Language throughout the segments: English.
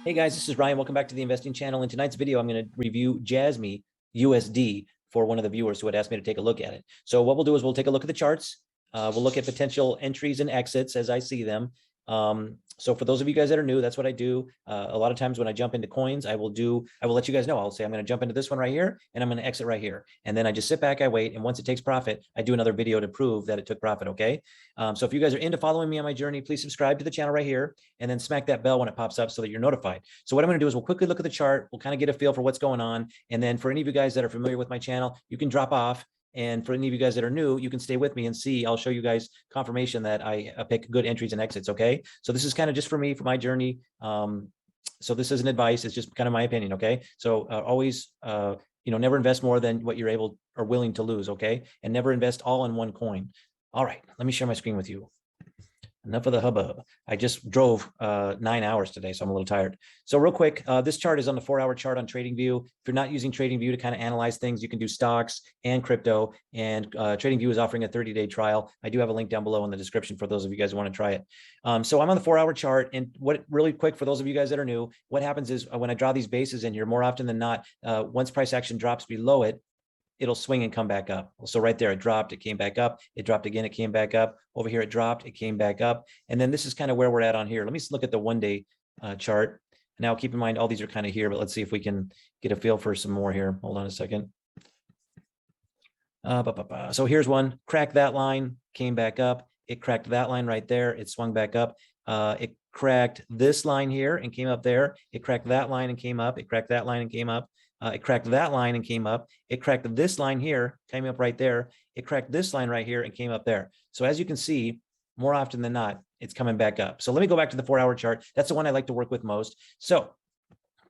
Hey guys, this is Ryan. Welcome back to the investing channel. In tonight's video, I'm going to review JASMY USD for one of the viewers who had asked me to take a look at it. So what we'll do is we'll take a look at the charts. We'll look at potential entries and exits as I see them. So for those of you guys that are new, that's what I do. A lot of times when I jump into coins, I will let you guys know. I'll say, I'm going to jump into this one right here and I'm going to exit right here. And then I just sit back, I wait. And once it takes profit, I do another video to prove that it took profit. Okay. So if you guys are into following me on my journey, please subscribe to the channel right here and then smack that bell when it pops up so that you're notified. So what I'm going to do is we'll quickly look at the chart. We'll kind of get a feel for what's going on. And then for any of you guys that are familiar with my channel, you can drop off. And for any of you guys that are new, you can stay with me and see. I'll show you guys confirmation that I pick good entries and exits. Okay. So this is kind of just for me, for my journey. So this isn't advice. It's just kind of my opinion. Okay. So always, never invest more than what you're able or willing to lose. Okay. And never invest all in one coin. All right. Let me share my screen with you. Enough of the hubbub. I just drove 9 hours today, so I'm a little tired. So real quick, this chart is on the 4-hour chart on TradingView. If you're not using TradingView to kind of analyze things, you can do stocks and crypto. And TradingView is offering a 30-day trial. I do have a link down below in the description for those of you guys who want to try it. So I'm on the 4-hour chart. And what really quick for those of you guys that are new, what happens is when I draw these bases in here, more often than not, once price action drops below it, it'll swing and come back up. So right there, it dropped, it came back up, it dropped again, it came back up. Over here, it dropped, it came back up. And then this is kind of where we're at on here. Let me look at the 1-day chart. Now, keep in mind, all these are kind of here, but let's see if we can get a feel for some more here. Hold on a second. So here's one, cracked that line, came back up. It cracked that line right there. It swung back up. It cracked this line here and came up there. It cracked that line and came up. It cracked that line and came up. It cracked that line and came up. It cracked this line here, came up right there. It cracked this line right here and came up there. So as you can see, more often than not, it's coming back up. So let me go back to the 4-hour chart. That's the one I like to work with most. So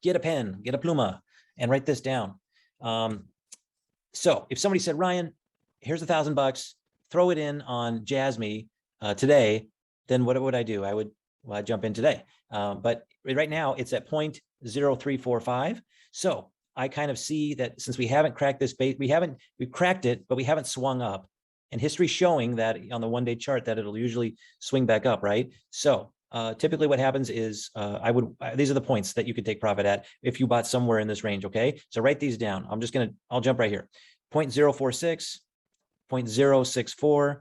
get a pen, get a pluma, and write this down. So if somebody said, Ryan, here's $1,000, throw it in on JASMY today, then what would I do? I'd jump in today. But right now it's at 0.0345. So I kind of see that since we haven't cracked this base, we've cracked it, but we haven't swung up. And history showing that on the 1-day chart that it'll usually swing back up, right? So typically what happens is these are the points that you could take profit at if you bought somewhere in this range, okay? So write these down. I'll jump right here. 0.046, 0.064,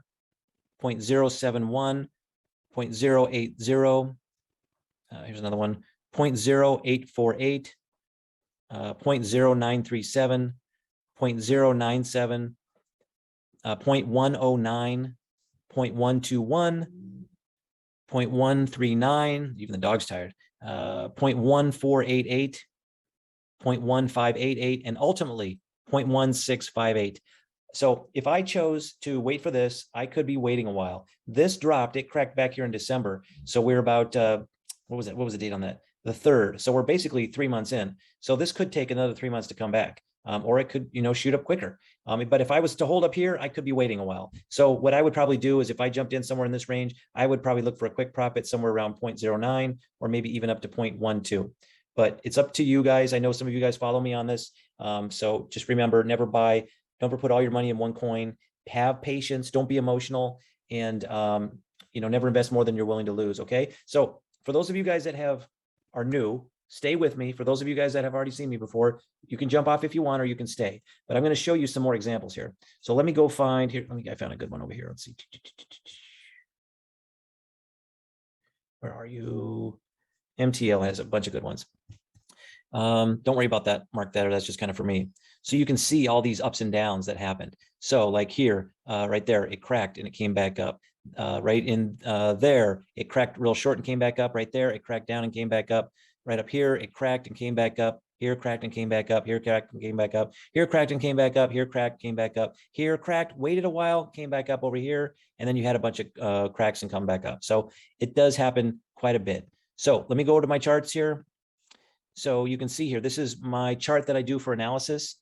0.071, 0.080. Here's another one, 0.0848. 0.0937, 0.097, 0.109, 0.121, 0.139, even the dog's tired, 0.1488, 0.1588, and ultimately 0.1658. So if I chose to wait for this, I could be waiting a while. This dropped, it cracked back here in December. So we're about, what was it? What was the date on that? The 3rd. So we're basically 3 months in. So this could take another 3 months to come back, or it could, shoot up quicker. But if I was to hold up here, I could be waiting a while. So what I would probably do is if I jumped in somewhere in this range, I would probably look for a quick profit somewhere around 0.09 or maybe even up to 0.12. But it's up to you guys. I know some of you guys follow me on this. So just remember, don't put all your money in one coin. Have patience. Don't be emotional. And, never invest more than you're willing to lose. Okay. So for those of you guys that are new, stay with me. For those of you guys that have already seen me before, you can jump off if you want, or you can stay. But I'm going to show you some more examples here. So let me go find here. I found a good one over here. Let's see. Where are you? MTL has a bunch of good ones. Don't worry about that. Mark that, or that's just kind of for me. So you can see all these ups and downs that happened. So like here, right there, it cracked and it came back up. Right in there, it cracked real short and came back up. Right there, it cracked down and came back up. Right up here, it cracked and came back up. Here cracked and came back up. Here cracked and came back up. Here cracked and came back up. Here cracked, came back up. Here cracked, waited a while, came back up over here, and then you had a bunch of cracks and come back up. So it does happen quite a bit. So let me go to my charts here. So you can see here, this is my chart that I do for analysis.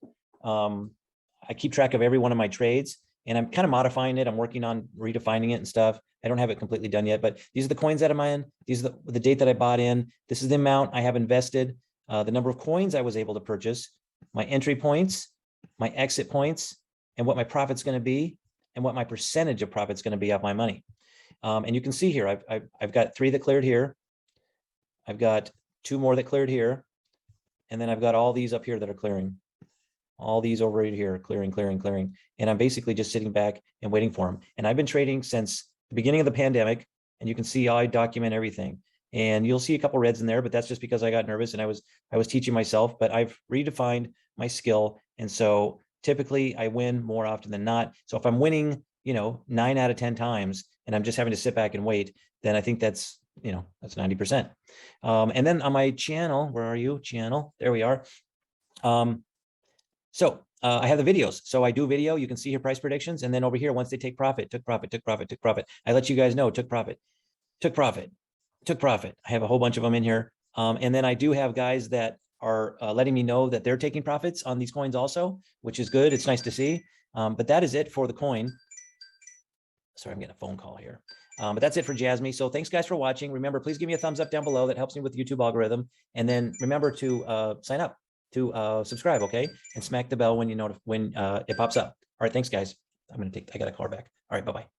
I keep track of every one of my trades, and I'm kind of modifying it. I'm working on redefining it and stuff. I don't have it completely done yet, but these are the coins that I'm in. These are the date that I bought in. This is the amount I have invested, the number of coins I was able to purchase, my entry points, my exit points, and what my profit's going to be, and what my percentage of profit's going to be off my money. And you can see here, I've got 3 that cleared here. I've got 2 more that cleared here. And then I've got all these up here that are clearing. All these over here, clearing. And I'm basically just sitting back and waiting for them. And I've been trading since the beginning of the pandemic, and you can see I document everything. And you'll see a couple reds in there, but that's just because I got nervous and I was teaching myself, but I've redefined my skill. And so typically I win more often than not. So if I'm winning, 9 out of 10 times, and I'm just having to sit back and wait, then I think that's 90%. And then on my channel, where are you? Channel, there we are. So I have the videos. So I do video, you can see here price predictions. And then over here, once they take profit, took profit. I let you guys know, took profit. I have a whole bunch of them in here. And then I do have guys that are letting me know that they're taking profits on these coins also, which is good. It's nice to see. But that is it for the coin. Sorry, I'm getting a phone call here. But that's it for JASMY. So thanks guys for watching. Remember, please give me a thumbs up down below. That helps me with the YouTube algorithm. And then remember to sign up, to subscribe, okay? And smack the bell when it pops up. All right, thanks guys. I got a call back. All right, bye-bye.